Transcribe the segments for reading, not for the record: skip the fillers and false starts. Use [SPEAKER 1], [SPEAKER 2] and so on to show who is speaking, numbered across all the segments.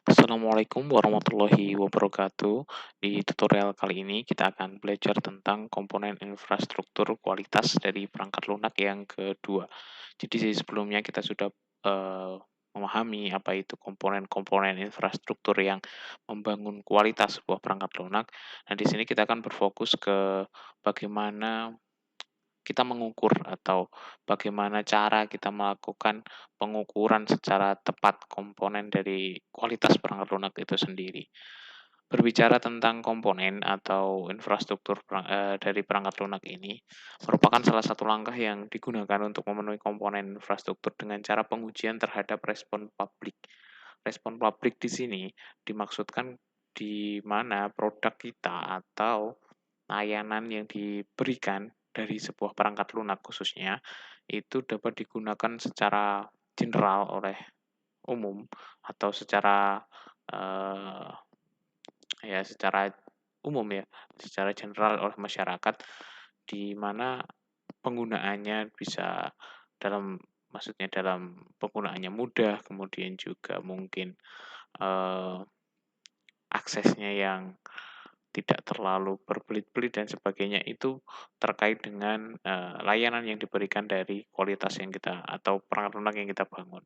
[SPEAKER 1] Assalamualaikum warahmatullahi wabarakatuh. Di tutorial kali ini kita akan belajar tentang komponen infrastruktur kualitas dari perangkat lunak yang kedua. Jadi sebelumnya kita sudah memahami apa itu komponen-komponen infrastruktur yang membangun kualitas sebuah perangkat lunak. Nah, di sini kita akan berfokus ke bagaimana kita mengukur atau bagaimana cara kita melakukan pengukuran secara tepat komponen dari kualitas perangkat lunak itu sendiri. Berbicara tentang komponen atau infrastruktur dari perangkat lunak ini merupakan salah satu langkah yang digunakan untuk memenuhi komponen infrastruktur dengan cara pengujian terhadap respon publik. Respon publik di sini dimaksudkan di mana produk kita atau layanan yang diberikan dari sebuah perangkat lunak khususnya, itu dapat digunakan secara general oleh umum atau secara, eee, ya secara umum ya, secara general oleh masyarakat, di mana penggunaannya bisa maksudnya dalam penggunaannya mudah, kemudian juga mungkin, eee, aksesnya yang tidak terlalu berbelit-belit dan sebagainya, itu terkait dengan, layanan yang diberikan dari kualitas yang kita atau perangkat lunak yang kita bangun.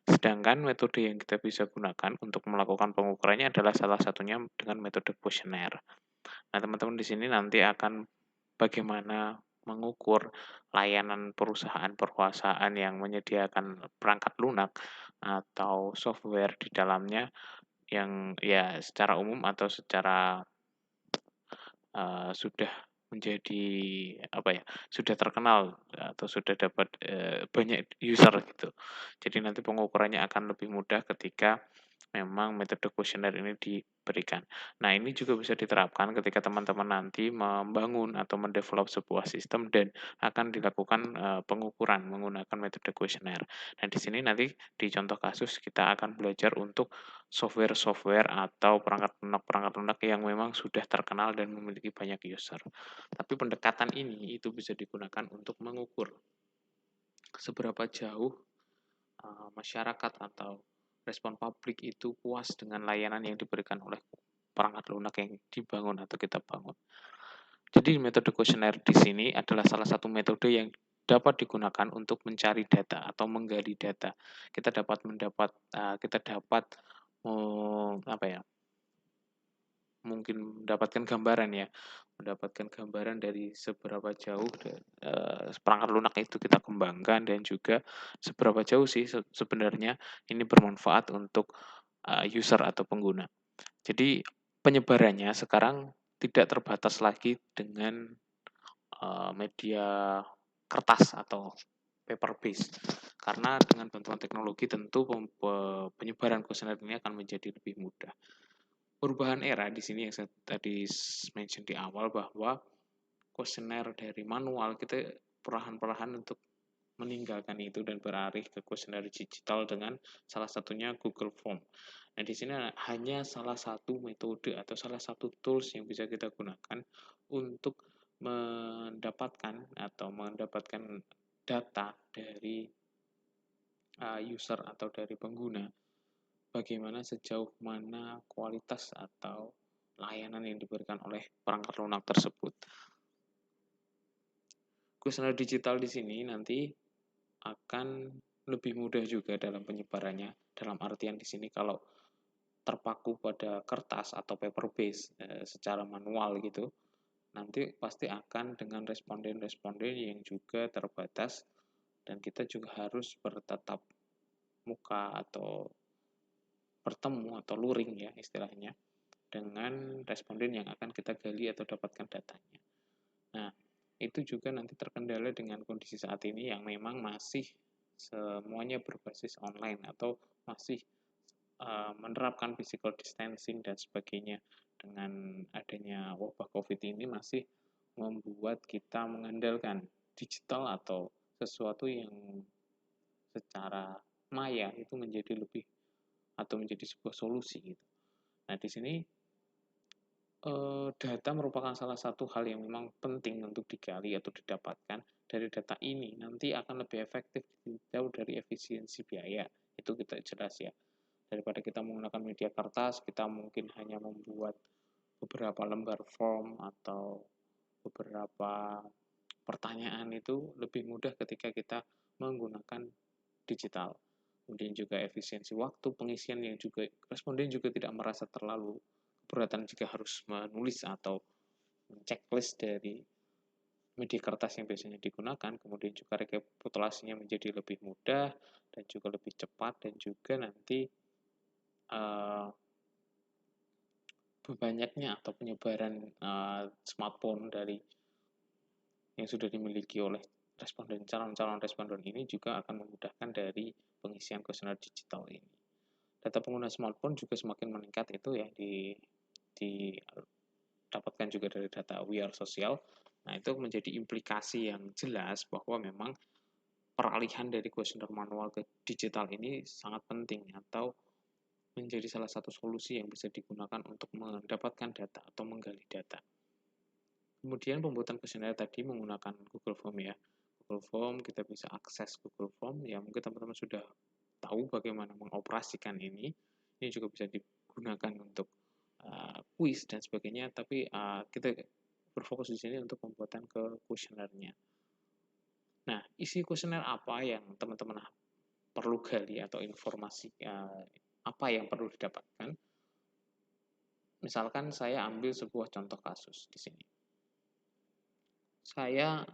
[SPEAKER 1] Sedangkan metode yang kita bisa gunakan untuk melakukan pengukurannya adalah salah satunya dengan metode kuesioner. Nah, teman-teman di sini nanti akan bagaimana mengukur layanan perusahaan-perusahaan yang menyediakan perangkat lunak atau software di dalamnya yang ya secara umum atau secara sudah menjadi apa ya, sudah terkenal atau sudah dapat, banyak user gitu. Jadi nanti pengukurannya akan lebih mudah ketika memang metode kuesioner ini diberikan. Nah, ini juga bisa diterapkan ketika teman-teman nanti membangun atau mendevelop sebuah sistem dan akan dilakukan, pengukuran menggunakan metode kuesioner. Nah, di sini nanti di contoh kasus kita akan belajar untuk software-software atau perangkat lunak yang memang sudah terkenal dan memiliki banyak user. Tapi pendekatan ini itu bisa digunakan untuk mengukur seberapa jauh, masyarakat atau respon publik itu puas dengan layanan yang diberikan oleh perangkat lunak yang dibangun atau kita bangun. Jadi metode kuesioner di sini adalah salah satu metode yang dapat digunakan untuk mencari data atau menggali data. Kita dapat, apa ya, mungkin mendapatkan gambaran ya, mendapatkan gambaran dari seberapa jauh perangkat lunak itu kita kembangkan dan juga seberapa jauh sih sebenarnya ini bermanfaat untuk, user atau pengguna. Jadi penyebarannya sekarang tidak terbatas lagi dengan, media kertas atau paper base, karena dengan bantuan teknologi tentu penyebaran kuesioner ini akan menjadi lebih mudah. Perubahan era di sini yang saya tadi mention di awal bahwa kuesioner dari manual kita perlahan-perlahan untuk meninggalkan itu dan beralih ke kuesioner digital dengan salah satunya Google Form. Nah, di sini hanya salah satu metode atau salah satu tools yang bisa kita gunakan untuk mendapatkan data dari user atau dari pengguna, bagaimana sejauh mana kualitas atau layanan yang diberikan oleh perangkat lunak tersebut. Kuesioner digital di sini nanti akan lebih mudah juga dalam penyebarannya. Dalam artian di sini kalau terpaku pada kertas atau paper base secara manual gitu, nanti pasti akan dengan responden-responden yang juga terbatas dan kita juga harus bertatap muka atau bertemu atau luring ya istilahnya dengan responden yang akan kita gali atau dapatkan datanya. Nah, itu juga nanti terkendala dengan kondisi saat ini yang memang masih semuanya berbasis online atau masih menerapkan physical distancing dan sebagainya. Dengan adanya wabah COVID ini masih membuat kita mengandalkan digital atau sesuatu yang secara maya itu menjadi lebih atau menjadi sebuah solusi gitu. Nah, di sini data merupakan salah satu hal yang memang penting untuk digali atau didapatkan. Dari data ini nanti akan lebih efektif jauh dari efisiensi biaya, itu kita jelas ya. Daripada kita menggunakan media kertas, kita mungkin hanya membuat beberapa lembar form atau beberapa pertanyaan itu lebih mudah ketika kita menggunakan digital. Kemudian juga efisiensi waktu pengisian yang juga responden juga tidak merasa terlalu keberatan jika harus menulis atau checklist dari media kertas yang biasanya digunakan. Kemudian juga rekapitulasinya menjadi lebih mudah dan juga lebih cepat, dan juga nanti banyaknya atau penyebaran smartphone dari yang sudah dimiliki oleh calon-calon responden ini juga akan memudahkan dari pengisian kuesioner digital ini. Data pengguna smartphone juga semakin meningkat, itu ya didapatkan juga dari data We Are Social. Nah, itu menjadi implikasi yang jelas bahwa memang peralihan dari kuesioner manual ke digital ini sangat penting, atau menjadi salah satu solusi yang bisa digunakan untuk mendapatkan data atau menggali data. Kemudian pembuatan kuesioner tadi menggunakan Google Form ya. Google Form, kita bisa akses Google Form, ya mungkin teman-teman sudah tahu bagaimana mengoperasikan ini. Ini juga bisa digunakan untuk kuis dan sebagainya, tapi kita berfokus di sini untuk pembuatan ke kuesionernya. Nah, isi kuesioner apa yang teman-teman perlu gali atau informasi apa yang perlu didapatkan? Misalkan saya ambil sebuah contoh kasus di sini. Saya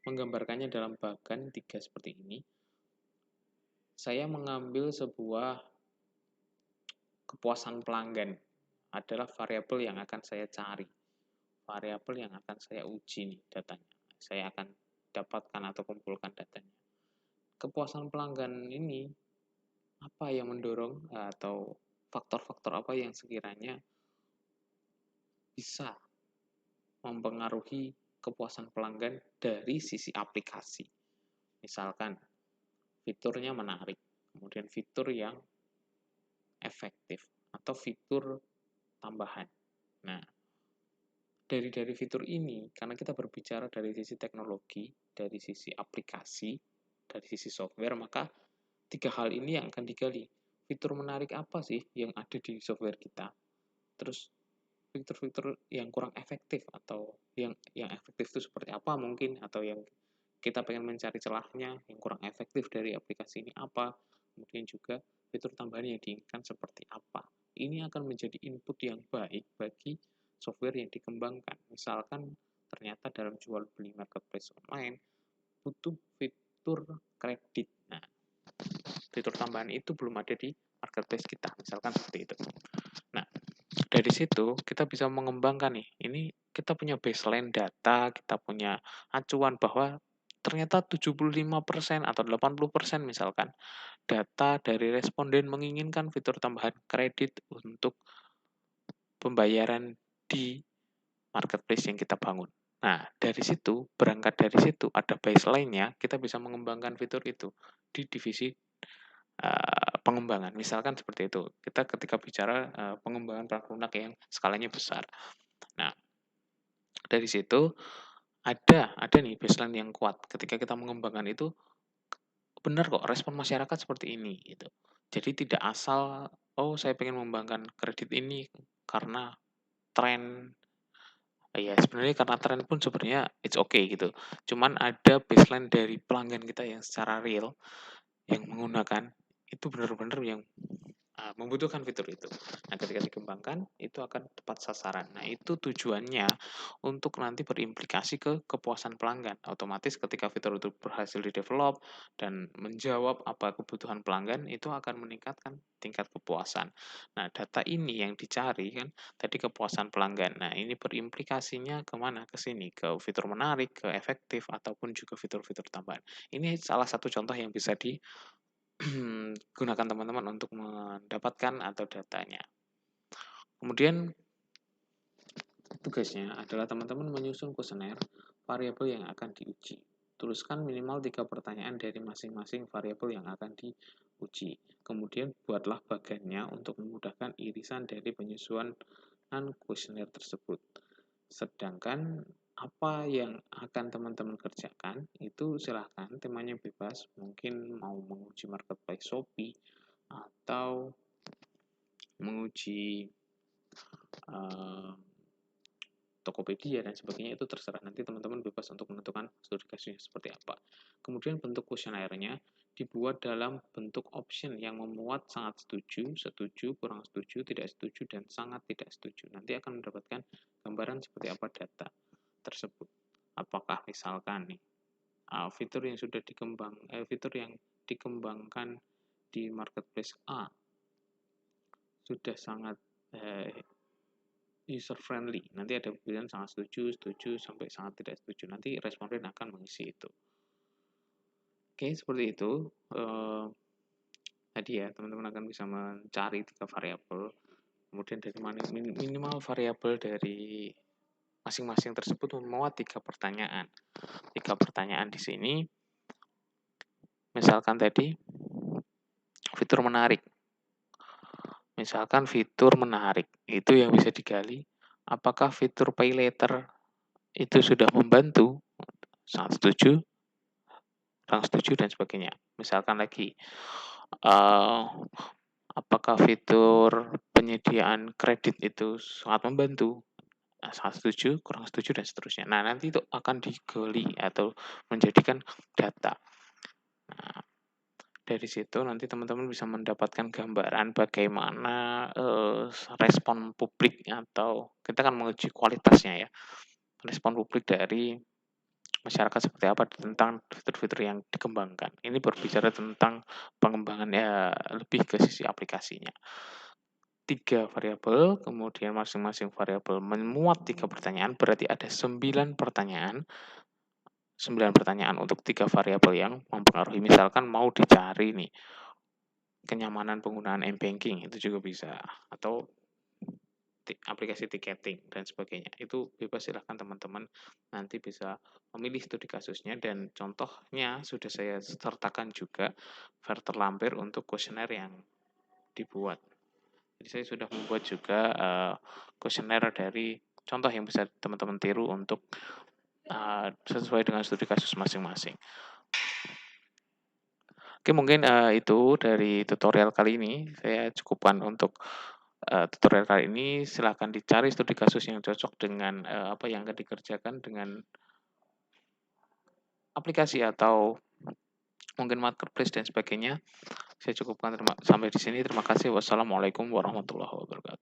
[SPEAKER 1] menggambarkannya dalam bagan 3 seperti ini. Saya mengambil sebuah kepuasan pelanggan adalah variabel yang akan saya cari. Variabel yang akan saya uji nih datanya. Saya akan dapatkan atau kumpulkan datanya. Kepuasan pelanggan ini apa yang mendorong atau faktor-faktor apa yang sekiranya bisa mempengaruhi kepuasan pelanggan dari sisi aplikasi. Misalkan fiturnya menarik, kemudian fitur yang efektif, atau fitur tambahan. Nah, dari fitur ini, karena kita berbicara dari sisi teknologi, dari sisi aplikasi, dari sisi software, maka 3 hal ini yang akan digali. Fitur menarik apa sih yang ada di software kita? Terus fitur-fitur yang kurang efektif, atau yang efektif itu seperti apa mungkin, atau yang kita pengen mencari celahnya yang kurang efektif dari aplikasi ini apa, kemudian juga fitur tambahan yang diinginkan seperti apa. Ini akan menjadi input yang baik bagi software yang dikembangkan. Misalkan ternyata dalam jual beli marketplace online butuh fitur kredit. Nah, fitur tambahan itu belum ada di marketplace kita, misalkan seperti itu. Nah, dari situ kita bisa mengembangkan nih. Ini kita punya baseline data, kita punya acuan bahwa ternyata 75% atau 80% misalkan data dari responden menginginkan fitur tambahan kredit untuk pembayaran di marketplace yang kita bangun. Nah, dari situ, berangkat dari situ, ada baseline-nya, kita bisa mengembangkan fitur itu di divisi pengembangan. Misalkan seperti itu, kita ketika bicara pengembangan produk lunak yang skalanya besar. Nah, dari situ ada nih baseline yang kuat. Ketika kita mengembangkan itu, benar kok respon masyarakat seperti ini gitu. Jadi tidak asal, oh saya pengen mengembangkan kredit ini karena tren. Ya sebenarnya karena tren pun sebenarnya it's okay gitu. Cuman ada baseline dari pelanggan kita yang secara real yang menggunakan itu benar-benar yang membutuhkan fitur itu. Nah, ketika dikembangkan, itu akan tepat sasaran. Nah, itu tujuannya untuk nanti berimplikasi ke kepuasan pelanggan. Otomatis ketika fitur itu berhasil di-develop dan menjawab apa kebutuhan pelanggan, itu akan meningkatkan tingkat kepuasan. Nah, data ini yang dicari kan tadi kepuasan pelanggan. Nah, ini berimplikasinya kemana? Ke sini, ke fitur menarik, ke efektif, ataupun juga fitur-fitur tambahan. Ini salah satu contoh yang bisa di gunakan teman-teman untuk mendapatkan atau datanya. Kemudian tugasnya adalah teman-teman menyusun kuesioner variabel yang akan diuji. Tuliskan minimal 3 pertanyaan dari masing-masing variabel yang akan diuji. Kemudian buatlah bagannya untuk memudahkan irisan dari penyusunan kuesioner tersebut. Sedangkan apa yang akan teman-teman kerjakan itu silahkan, temanya bebas, mungkin mau menguji marketplace Shopee atau menguji uh, Tokopedia dan sebagainya, itu terserah, nanti teman-teman bebas untuk menentukan studi kasusnya seperti apa. Kemudian bentuk kuesionernya dibuat dalam bentuk option yang memuat sangat setuju, setuju, kurang setuju, tidak setuju, dan sangat tidak setuju. Nanti akan mendapatkan gambaran seperti apa data tersebut. Apakah misalkan nih fitur yang fitur yang dikembangkan di marketplace A sudah sangat user friendly. Nanti ada pilihan sangat setuju, setuju, sampai sangat tidak setuju. Nanti responden akan mengisi itu. Oke, seperti itu. Tadi ya, teman-teman akan bisa mencari 3 variabel. Kemudian dari minimal variabel dari masing-masing tersebut memuat 3 pertanyaan. 3 pertanyaan di sini, misalkan tadi, fitur menarik. Misalkan fitur menarik, itu yang bisa digali. Apakah fitur pay later itu sudah membantu? Sangat setuju, kurang setuju, dan sebagainya. Misalkan lagi, apakah fitur penyediaan kredit itu sangat membantu? Sangat setuju, kurang setuju, dan seterusnya. Nah, nanti itu akan digali atau menjadikan data. Nah, dari situ nanti teman-teman bisa mendapatkan gambaran bagaimana respon publik, atau kita akan menguji kualitasnya ya, respon publik dari masyarakat seperti apa tentang fitur-fitur yang dikembangkan. Ini berbicara tentang pengembangan ya, lebih ke sisi aplikasinya. 3 variabel, kemudian masing-masing variabel memuat 3 pertanyaan, berarti ada 9 pertanyaan. 9 pertanyaan untuk 3 variabel yang mempengaruhi. Misalkan mau dicari nih, kenyamanan penggunaan m-banking, itu juga bisa. Atau aplikasi tiketing dan sebagainya. Itu bebas, silahkan teman-teman nanti bisa memilih studi kasusnya, dan contohnya sudah saya sertakan juga terlampir untuk kuesioner yang dibuat. Jadi saya sudah membuat juga kuesioner dari contoh yang bisa teman-teman tiru untuk sesuai dengan studi kasus masing-masing. Oke, mungkin itu dari tutorial kali ini. Saya cukupkan untuk tutorial kali ini. Silahkan dicari studi kasus yang cocok dengan apa yang akan dikerjakan dengan aplikasi atau mungkin marketplace dan sebagainya. Saya cukupkan sampai di sini. Terima kasih. Wassalamualaikum warahmatullahi wabarakatuh.